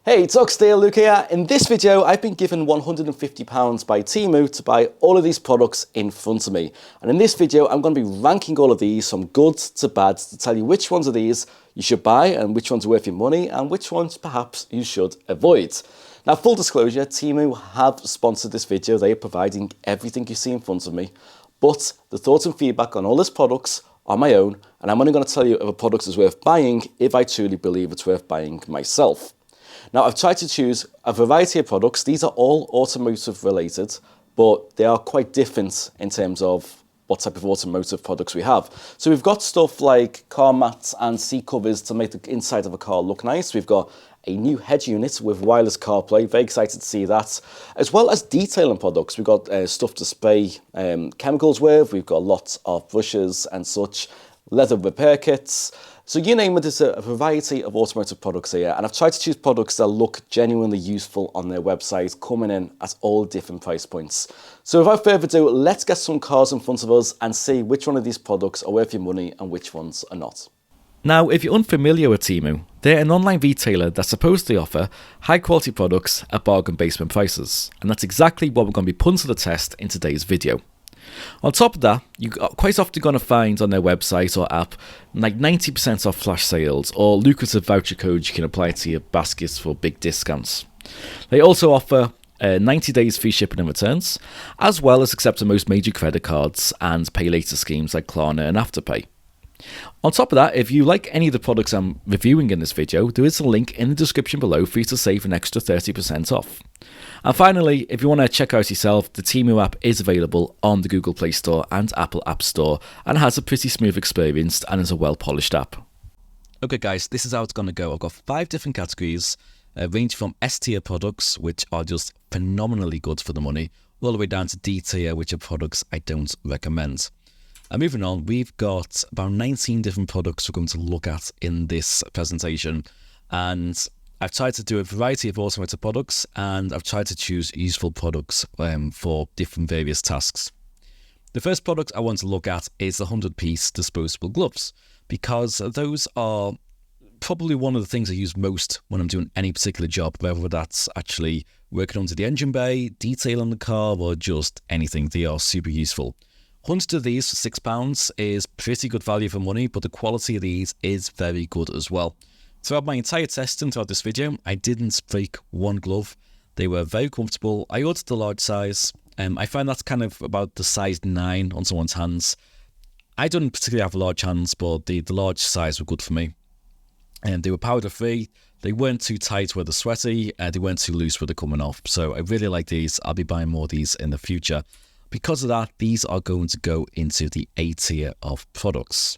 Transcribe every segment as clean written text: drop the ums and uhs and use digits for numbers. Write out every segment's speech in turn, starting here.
Hey, it's Oxdale Luke here. In this video, I've been given £150 by Temu to buy all of these products in front of me. And in this video, I'm going to be ranking all of these from good to bad to tell you which ones of these you should buy and which ones are worth your money and which ones perhaps you should avoid. Now, full disclosure, Temu have sponsored this video. They are providing everything you see in front of me. But the thoughts and feedback on all these products are my own, and I'm only going to tell you if a product is worth buying if I truly believe it's worth buying myself. Now, I've tried to choose a variety of products. These are all automotive related, but they are quite different in terms of what type of automotive products we have. So we've got stuff like car mats and seat covers to make the inside of a car look nice. We've got a new head unit with wireless CarPlay, very excited to see that, as well as detailing products. We've got stuff to spray chemicals with, we've got lots of brushes and such, leather repair kits. So you name it, there's a variety of automotive products here, and I've tried to choose products that look genuinely useful on their website, coming in at all different price points. So without further ado, let's get some cars in front of us and see which one of these products are worth your money and which ones are not. Now, if you're unfamiliar with Temu, they're an online retailer that supposedly offer high quality products at bargain basement prices, and that's exactly what we're going to be putting to the test in today's video. On top of that, you're quite often going to find on their website or app like 90% off flash sales or lucrative voucher codes you can apply to your baskets for big discounts. They also offer 90 days free shipping and returns, as well as accepting most major credit cards and pay later schemes like Klarna and Afterpay. On top of that, if you like any of the products I'm reviewing in this video, there is a link in the description below for you to save an extra 30% off. And finally, if you want to check out yourself, the Temu app is available on the Google Play Store and Apple App Store and has a pretty smooth experience and is a well-polished app. Okay guys, this is how it's going to go. I've got 5 different categories, ranging from S-tier products, which are just phenomenally good for the money, all the way down to D-tier, which are products I don't recommend. Moving on, we've got about 19 different products we're going to look at in this presentation, and I've tried to do a variety of automated products, and I've tried to choose useful products for different various tasks. The first product I want to look at is the 100-piece disposable gloves, because those are probably one of the things I use most when I'm doing any particular job, whether that's actually working onto the engine bay, detailing the car, or just anything. They are super useful. 100 of these for £6 is pretty good value for money, but the quality of these is very good as well. Throughout my entire testing throughout this video, I didn't break one glove. They were very comfortable. I ordered the large size. I find that's kind of about the size 9 on someone's hands. I don't particularly have large hands, but the large size were good for me. And they were powder free. They weren't too tight where they're sweaty. They weren't too loose where they're coming off. So I really like these. I'll be buying more of these in the future. Because of that, these are going to go into the A tier of products.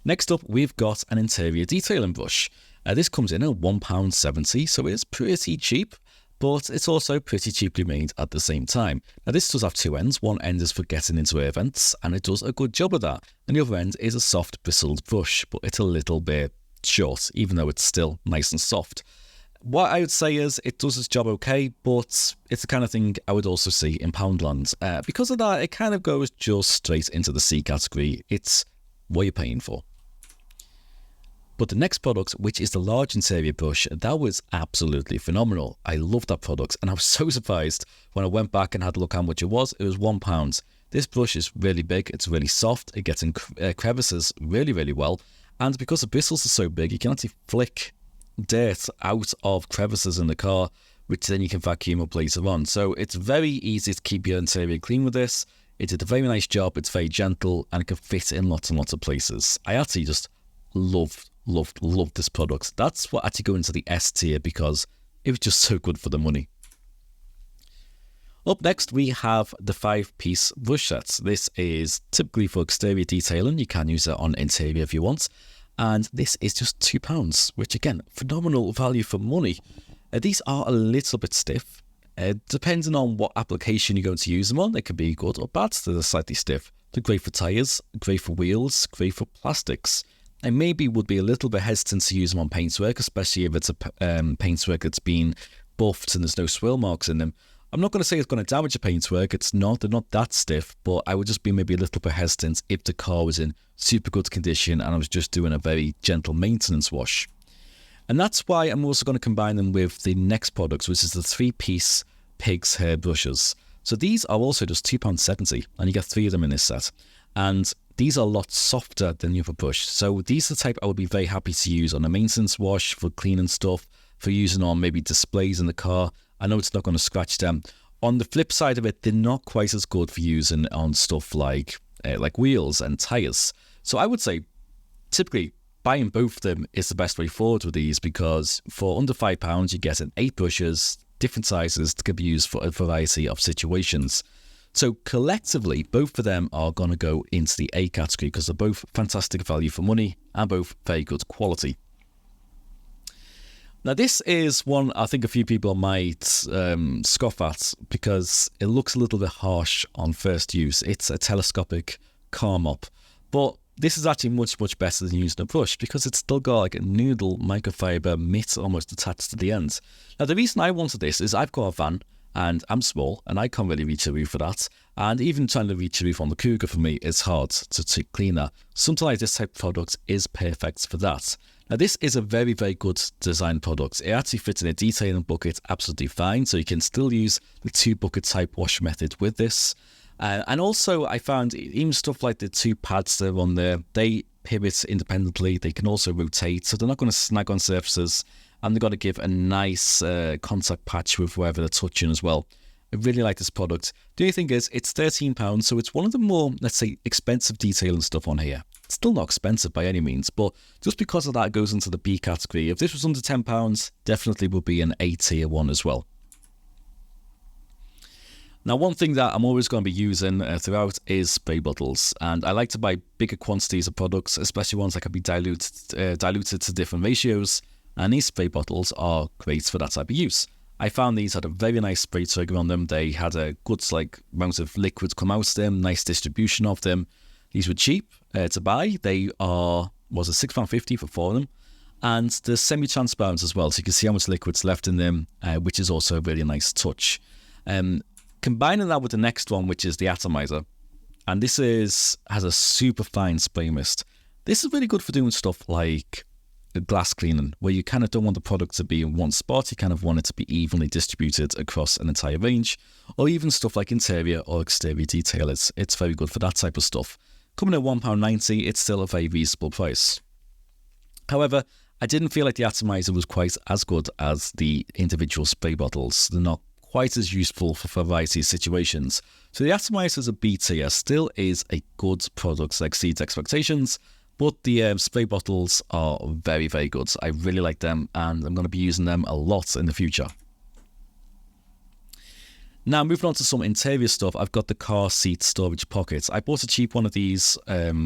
Next up, we've got an Interia detailing brush. This comes in at £1.70, so it's pretty cheap, but it's also pretty cheaply made at the same time. Now, this does have 2 ends. One end is for getting into air vents, and it does a good job of that. And the other end is a soft bristled brush, but it's a little bit short, even though it's still nice and soft. What I would say is it does its job okay, but it's the kind of thing I would also see in Poundland. Because of that, it kind of goes just straight into the C category. It's what you're paying for. But the next product, which is the large Interia brush, that was absolutely phenomenal. I love that product, and I was so surprised when I went back and had a look how much it was. It was £1. This brush is really big, it's really soft, it gets in crevices really, really well, and because the bristles are so big, you can actually flick dirt out of crevices in the car, which then you can vacuum up later on. So it's very easy to keep your interior clean with this. It did a very nice job, it's very gentle, and it can fit in lots and lots of places. I actually just loved this product. That's what actually go into the S tier because it was just so good for the money. Up next, we have the 5-piece brush sets. This is typically for exterior detailing. You can use it on interior if you want. And this is just £2, which again, phenomenal value for money. These are a little bit stiff. Depending on what application you're going to use them on, they can be good or bad. So they're slightly stiff. They're great for tyres, great for wheels, great for plastics. I maybe would be a little bit hesitant to use them on paintwork, especially if it's a paintwork that's been buffed and there's no swirl marks in them. I'm not going to say it's going to damage the paintwork. It's not. They're not that stiff, but I would just be maybe a little bit hesitant if the car was in super good condition and I was just doing a very gentle maintenance wash. And that's why I'm also going to combine them with the next products, which is the 3-piece pig's hair brushes. So these are also just £2.70, and you get 3 of them in this set. And these are a lot softer than the other brush. So these are the type I would be very happy to use on a maintenance wash, for cleaning stuff, for using on maybe displays in the car. I know it's not going to scratch them. On the flip side of it, they're not quite as good for using on stuff like wheels and tyres. So I would say, typically, buying both of them is the best way forward with these, because for under £5, you get 8 brushes, different sizes that can be used for a variety of situations. So collectively, both of them are going to go into the A category because they're both fantastic value for money and both very good quality. Now, this is one I think a few people might scoff at because it looks a little bit harsh on first use. It's a Telescopic Carop, but this is actually much, much better than using a brush because it's still got like a noodle microfiber mitt almost attached to the end. Now, the reason I wanted this is I've got a van and I'm small and I can't really reach a roof for that. And even trying to reach a roof on the Cougar for me is hard to clean that. Something like this type of product is perfect for that. Now, this is a very, very good design product. It actually fits in a detailing bucket absolutely fine. So you can still use the 2-bucket type wash method with this. And also, I found even stuff like the 2 pads that are on there, they pivot independently. They can also rotate, so they're not going to snag on surfaces. And they've got to give a nice contact patch with wherever they're touching as well. I really like this product. The only thing is, it's £13, so it's one of the more, let's say, expensive detailing stuff on here. It's still not expensive by any means, but just because of that, it goes into the B category. If this was under £10, definitely would be an A tier one as well. Now, one thing that I'm always going to be using throughout is spray bottles, and I like to buy bigger quantities of products, especially ones that can be diluted to different ratios, and these spray bottles are great for that type of use. I found these had a very nice spray trigger on them. They had a good amount of liquids come out of them, nice distribution of them. These were cheap to buy. They are, £6.50 for 4 of them, and they're semi-transparent as well, so you can see how much liquid's left in them, which is also a really nice touch. Combining that with the next one, which is the Atomizer, and this has a super fine spray mist. This is really good for doing stuff like glass cleaning, where you kind of don't want the product to be in one spot. You kind of want it to be evenly distributed across an entire range, or even stuff like interior or exterior detail. It's very good for that type of stuff. Coming at £1.90, it's still a very reasonable price. However, I didn't feel like the Atomizer was quite as good as the individual spray bottles. They're not quite as useful for a variety of situations. So the Atomizer as a B tier still is a good product that exceeds expectations, but the spray bottles are very, very good. I really like them, and I'm going to be using them a lot in the future. Now, moving on to some interior stuff, I've got the car seat storage pockets. I bought a cheap one of these,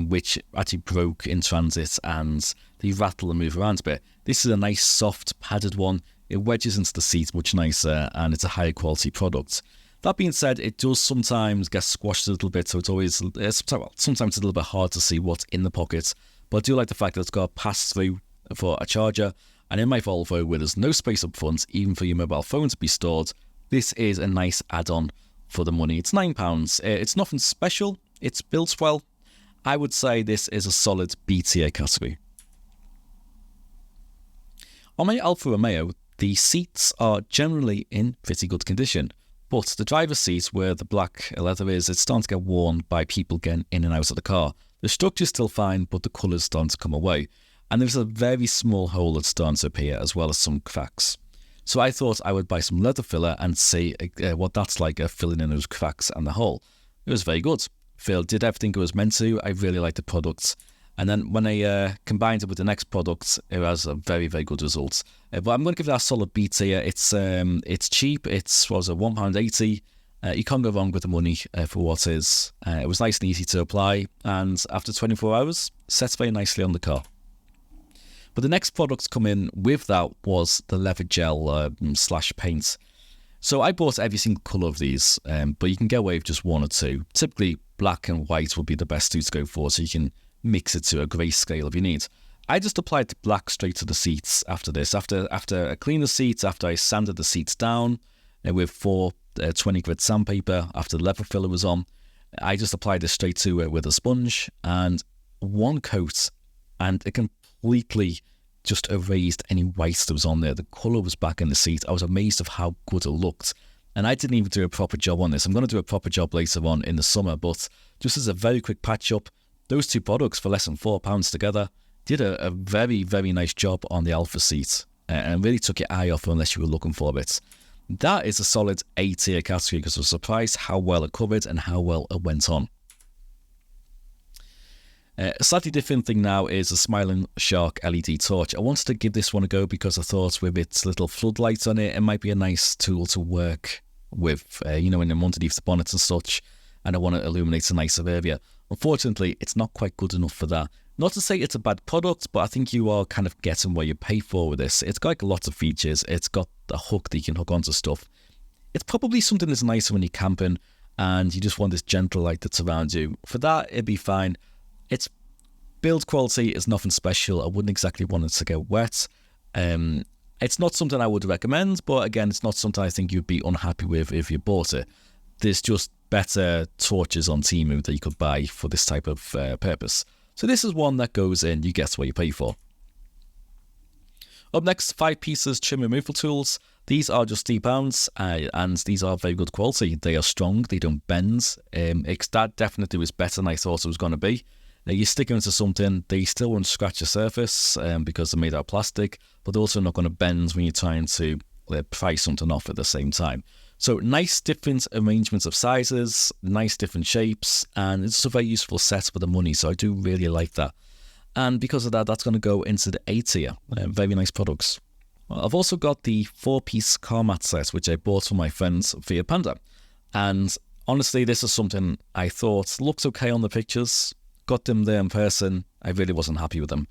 which actually broke in transit, and they rattle and move around a bit. This is a nice, soft, padded one. It wedges into the seat much nicer, and it's a higher quality product. That being said, it does sometimes get squashed a little bit, so it's always sometimes it's a little bit hard to see what's in the pocket. But I do like the fact that it's got a pass-through for a charger, and in my Volvo, where there's no space up front, even for your mobile phone to be stored, this is a nice add-on for the money. It's £9. It's nothing special. It's built well. I would say this is a solid B tier category. On my Alfa Romeo, the seats are generally in pretty good condition, but the driver's seat, where the black leather is, it's starting to get worn by people getting in and out of the car. The structure's still fine, but the colour's starting to come away, and there's a very small hole that's starting to appear, as well as some cracks. So I thought I would buy some leather filler and see what that's like, filling in those cracks and the hole. It was very good. Phil did everything it was meant to. I really liked the product. And then when I combined it with the next product, it has a very, very good result. But I'm going to give that a solid B tier. It's cheap. It's £1.80. You can't go wrong with the money for what is. It was nice and easy to apply, and after 24 hours, sets very nicely on the car. But the next product come in with that was the leather gel / paint. So I bought every single colour of these, but you can get away with just 1 or 2. Typically, black and white would be the best two to go for, so you can mix it to a grey scale if you need. I just applied the black straight to the seats after this. After I cleaned the seats, after I sanded the seats down with 4 20 grit sandpaper, after the leather filler was on, I just applied this straight to it with a sponge, and 1 coat, and it completely just erased any white that was on there. The colour was back in the seat. I was amazed of how good it looked. And I didn't even do a proper job on this. I'm going to do a proper job later on in the summer, but just as a very quick patch up, those two products for less than £4 together did a very, very nice job on the Alpha seat and really took your eye off unless you were looking for it. That is a solid A tier category because I was surprised how well it covered and how well it went on. A slightly different thing now is the Smiling Shark LED torch. I wanted to give this one a go because I thought with its little floodlights on it, it might be a nice tool to work with, when I'm underneath the bonnet and such, and I want to illuminate a nicer area. Unfortunately, it's not quite good enough for that. Not to say it's a bad product, but I think you are kind of getting what you pay for with this. It's got like lots of features. It's got a hook that you can hook onto stuff. It's probably something that's nicer when you're camping and you just want this gentle light that's around you. For that, it'd be fine. Its build quality is nothing special. I wouldn't exactly want it to get wet. It's not something I would recommend, but again, it's not something I think you'd be unhappy with if you bought it. There's just better torches on Temu that you could buy for this type of purpose. So this is one that goes in, you get what you pay for. Up next, 5 pieces Chim removal tools. These are just £3 and these are very good quality. They are strong, they don't bend. That definitely was better than I thought it was going to be. Now you stick them into something, they still won't scratch the surface because they're made out of plastic, but they're also not going to bend when you're trying to pry something off at the same time. So nice different arrangements of sizes, nice different shapes, and it's a very useful set for the money, so I do really like that. And because of that, that's going to go into the A tier. Very nice products. I've also got the 4-piece car mat set, which I bought from my friends via Panda. And honestly, this is something I thought looks okay on the pictures. Got them there in person, I really wasn't happy with them.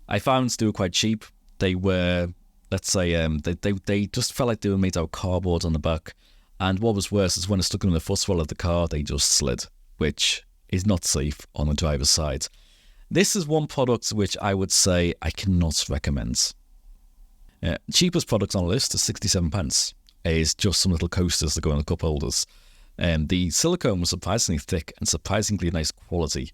I found they were quite cheap. They were, let's say, they just felt like they were made out of cardboard on the back. And what was worse is when I stuck them in the footwell of the car, they just slid, which is not safe on the driver's side. This is one product which I would say I cannot recommend. Cheapest product on the list is 67p. Is just some little coasters that go in the cup holders. The silicone was surprisingly thick and surprisingly nice quality.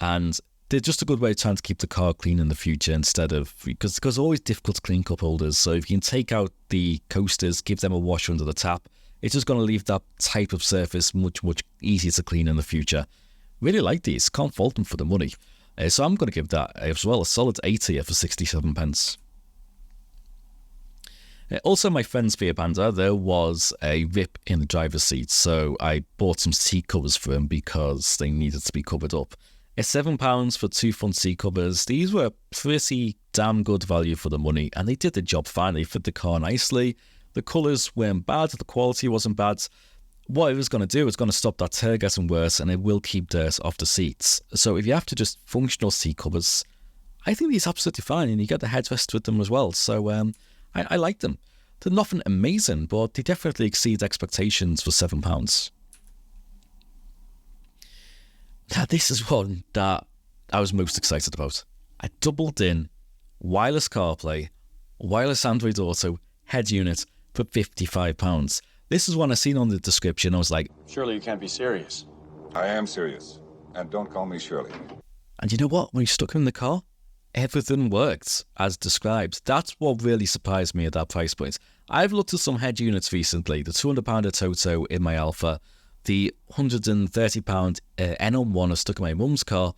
And they're just a good way of trying to keep the car clean in the future instead of, because it's always difficult to clean cup holders. So if you can take out the coasters, give them a wash under the tap, it's just going to leave that type of surface much, much easier to clean in the future. Really like these, can't fault them for the money. So I'm going to give that as well a solid A tier for 67p. Also, my friends via Panda, there was a rip in the driver's seat, so I bought some seat covers for them because they needed to be covered up. It's £7 for 2 front seat covers. These were pretty damn good value for the money, and they did the job fine. They fit the car nicely. The colours weren't bad. The quality wasn't bad. What it was going to do is going to stop that tear getting worse, and it will keep dirt off the seats. So if you have to just functional seat covers, I think these are absolutely fine, and you get the headrest with them as well. So I like them. They're nothing amazing, but they definitely exceed expectations for £7. Now, this is one that I was most excited about. I doubled in wireless CarPlay, wireless Android Auto, head unit for £55. This is one I seen on the description. I was like, surely you can't be serious. I am serious. And don't call me Shirley. And you know what? When you stuck him in the car, everything worked as described. That's what really surprised me at that price point. I've looked at some head units recently. The £200 Toto in my Alpha, the £130 N1 I stuck in my mum's car,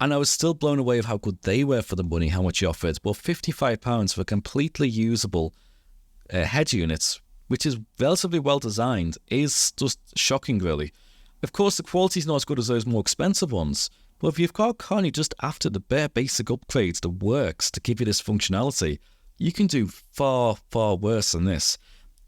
and I was still blown away of how good they were for the money, how much you offered. But £55 for a completely usable head unit, which is relatively well designed, is just shocking, really. Of course, the quality is not as good as those more expensive ones, but if you've got a car and you're just after the bare basic upgrades that works to give you this functionality, you can do far, far worse than this.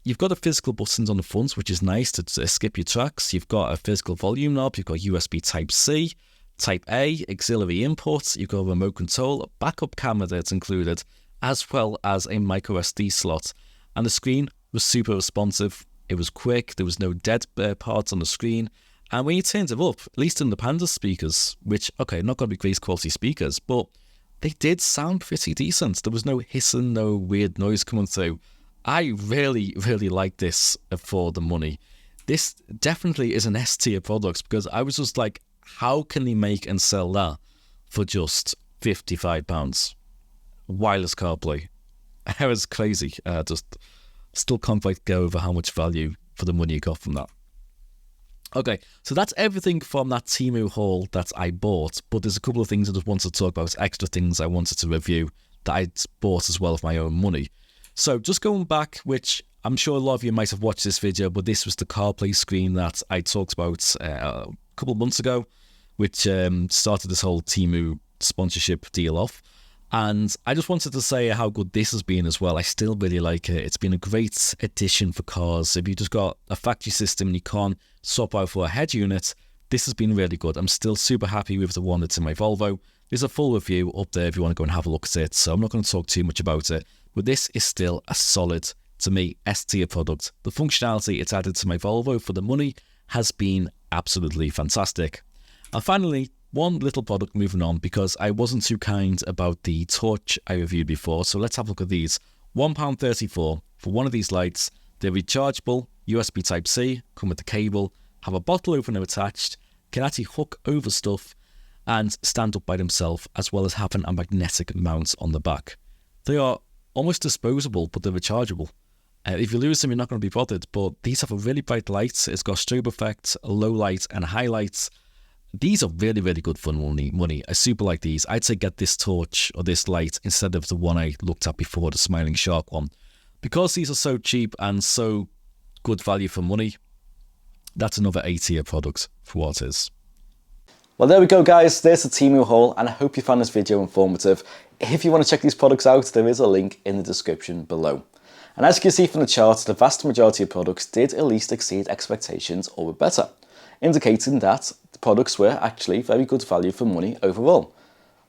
You've got the physical buttons on the front, which is nice to skip your tracks. You've got a physical volume knob. You've got USB Type-C, Type-A, auxiliary inputs. You've got a remote control, a backup camera that's included, as well as a micro SD slot. And the screen was super responsive. It was quick. There was no dead parts on the screen. And when you turned it up, at least in the Panda speakers, which, okay, not going to be great quality speakers, but they did sound pretty decent. There was no hissing, no weird noise coming through. I really, really like this for the money. This definitely is an S tier product because I was just like, how can they make and sell that for just £55? wireless CarPlay. It was crazy. Just still can't quite go over how much value for the money you got from that. Okay, so that's everything from that Temu haul that I bought, but there's a couple of things I just wanted to talk about, extra things I wanted to review that I bought as well with my own money. So just going back, which I'm sure a lot of you might have watched this video, but this was the Carplay Screen that I talked about a couple of months ago, which started this whole Temu sponsorship deal off. And I just wanted to say how good this has been as well. I still really like it. It's been a great addition for cars. If you just got a factory system and you can't swap out for a head unit, this has been really good. I'm still super happy with the one that's in my Volvo. There's a full review up there if you want to go and have a look at it, so I'm not going to talk too much about it. But this is still a solid, to me, S-tier product. The functionality it's added to my Volvo for the money has been absolutely fantastic. And finally, one little product moving on, because I wasn't too kind about the torch I reviewed before, so let's have a look at these. £1.34 for one of these lights. They're rechargeable, USB Type-C, come with the cable, have a bottle opener attached, can actually hook over stuff and stand up by themselves, as well as having a magnetic mount on the back. They are almost disposable, but they're rechargeable. If you lose them, you're not going to be bothered, but these have a really bright light. It's got strobe effect, a low light and a high light. These are really, really good for money. I super like these. I'd say get this torch or this light instead of the one I looked at before, the Smiling Shark one. Because these are so cheap and so good value for money, that's another A-tier product for what it is. Well, there we go, guys. There's the Temu haul, and I hope you found this video informative. If you want to check these products out, there is a link in the description below. And as you can see from the charts, the vast majority of products did at least exceed expectations or were better, indicating that the products were actually very good value for money overall.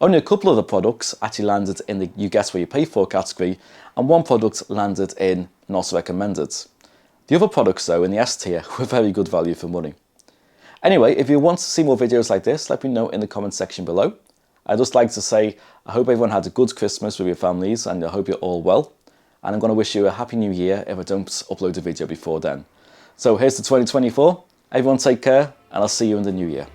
Only a couple of the products actually landed in the you guess where you pay for category, and one product landed in not recommended. The other products though in the S tier were very good value for money. Anyway, if you want to see more videos like this, let me know in the comment section below. I'd just like to say I hope everyone had a good Christmas with your families, and I hope you're all well. And I'm going to wish you a happy new year if I don't upload a video before then. So here's to 2024. Everyone take care, and I'll see you in the new year.